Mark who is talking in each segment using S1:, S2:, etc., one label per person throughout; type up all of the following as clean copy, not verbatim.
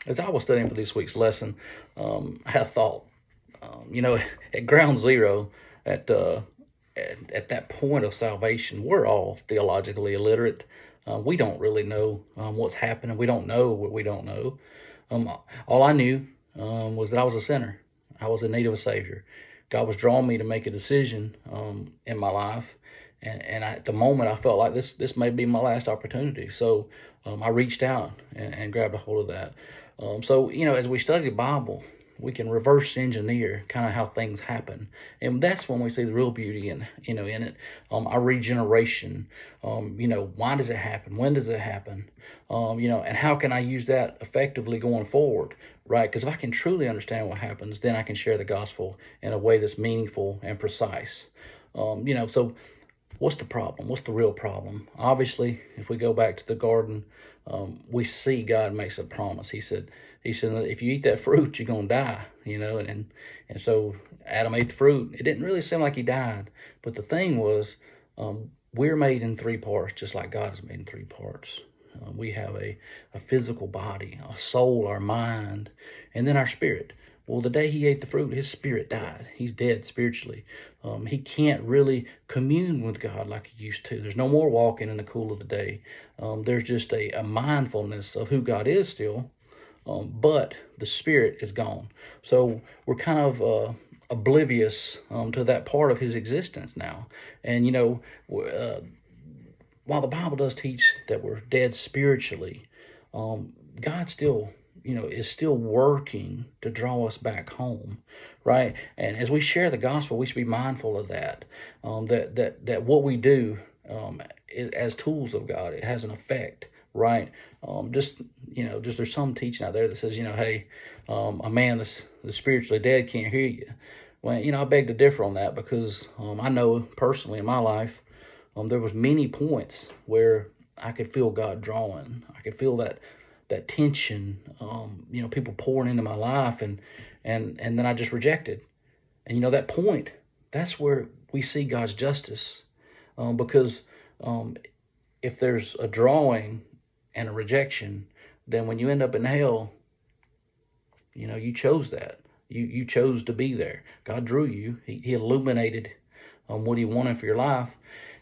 S1: As I was studying for this week's lesson, I had a thought. You know, at ground zero, at, uh, at that point of salvation, we're all theologically illiterate. We don't really know what's happening. We don't know what we don't know. Um, all I knew was that I was a sinner. I was in need of a Savior. God was drawing me to make a decision in my life, and at the moment I felt like this may be my last opportunity. So I reached out and grabbed a hold of that. So as we study the Bible, we can reverse engineer kind of how things happen, and that's when we see the real beauty in it. Our regeneration. Why does it happen? When does it happen? And how can I use that effectively going forward, right? Because if I can truly understand what happens, then I can share the gospel in a way that's meaningful and precise. So what's the problem? What's the real problem? Obviously, if we go back to the garden, we see God makes a promise. He said, if you eat that fruit, you're gonna die. And so Adam ate the fruit. It didn't really seem like he died, but the thing was, we're made in three parts, just like God is made in three parts. We have a physical body, a soul, our mind, and then our spirit. Well, the day he ate the fruit, his spirit died. He's dead spiritually. He can't really commune with God like he used to. There's no more walking in the cool of the day. There's just a mindfulness of who God is still, but the spirit is gone. So we're kind of oblivious to that part of his existence now. And, while the Bible does teach that we're dead spiritually, God still, is still working to draw us back home, right? And as we share the gospel, we should be mindful of that. That what we do as tools of God, it has an effect, right? Just there's some teaching out there that says, hey, a man that's spiritually dead can't hear you. Well, I beg to differ on that because I know personally in my life, there was many points where I could feel God drawing. I could feel that tension. People pouring into my life, and then I just rejected. And that point, that's where we see God's justice, because if there's a drawing and a rejection, then when you end up in hell, you chose that. You chose to be there. God drew you. He illuminated what He wanted for your life,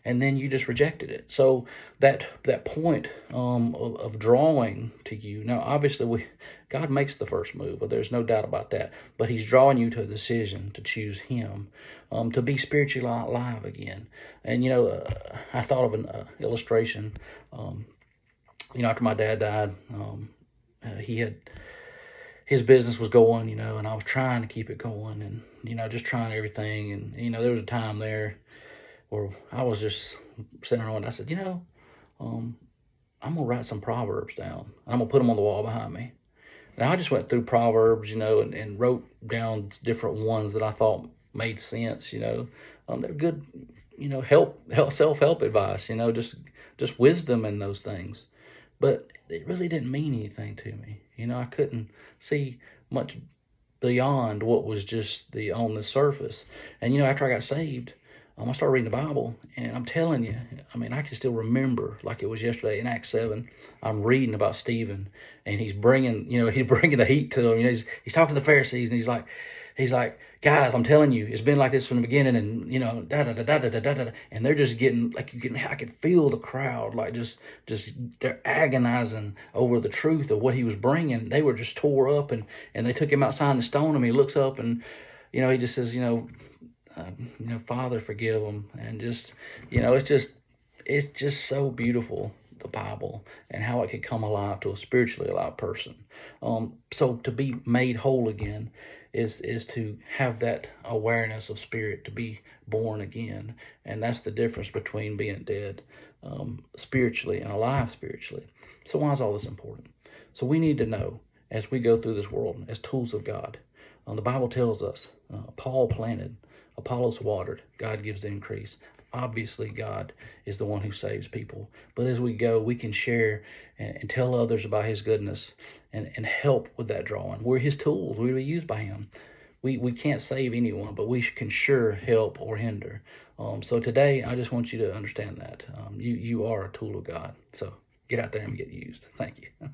S1: and then you just rejected it. So that point of drawing to you. Now, obviously, God makes the first move, but there's no doubt about that. But He's drawing you to a decision to choose Him, to be spiritually alive again. And I thought of an illustration. After my dad died, he had his business was going, and I was trying to keep it going, and just trying everything. And there was a time there where I was just sitting around. I said, I'm gonna write some proverbs down. I'm gonna put them on the wall behind me. Now I just went through proverbs, and wrote down different ones that I thought made sense. They're good, help self help advice. Just wisdom in those things. But it really didn't mean anything to me. I couldn't see much beyond what was just on the surface. And after I got saved, I started reading the Bible, and I'm telling you, I can still remember like it was yesterday in Acts 7. I'm reading about Stephen, and he's bringing, he's bringing the heat to them. He's talking to the Pharisees, and he's like, guys, I'm telling you, it's been like this from the beginning, and da da da da da da da, and they're just getting like I could feel the crowd like just they're agonizing over the truth of what he was bringing. They were just tore up, and they took him outside and stoned him. He looks up, and he just says, Father, forgive them, and just, it's just so beautiful, the Bible, and how it could come alive to a spiritually alive person. So to be made whole again is to have that awareness of spirit, to be born again, and that's the difference between being dead spiritually and alive spiritually. So why is all this important? So we need to know as we go through this world as tools of God. The Bible tells us Paul planted, Apollos watered, God gives the increase. Obviously, God is the one who saves people. But as we go, we can share and tell others about His goodness and help with that drawing. We're His tools. We're used by Him. We can't save anyone, but we can sure help or hinder. So today, I just want you to understand that. You are a tool of God. So get out there and get used. Thank you.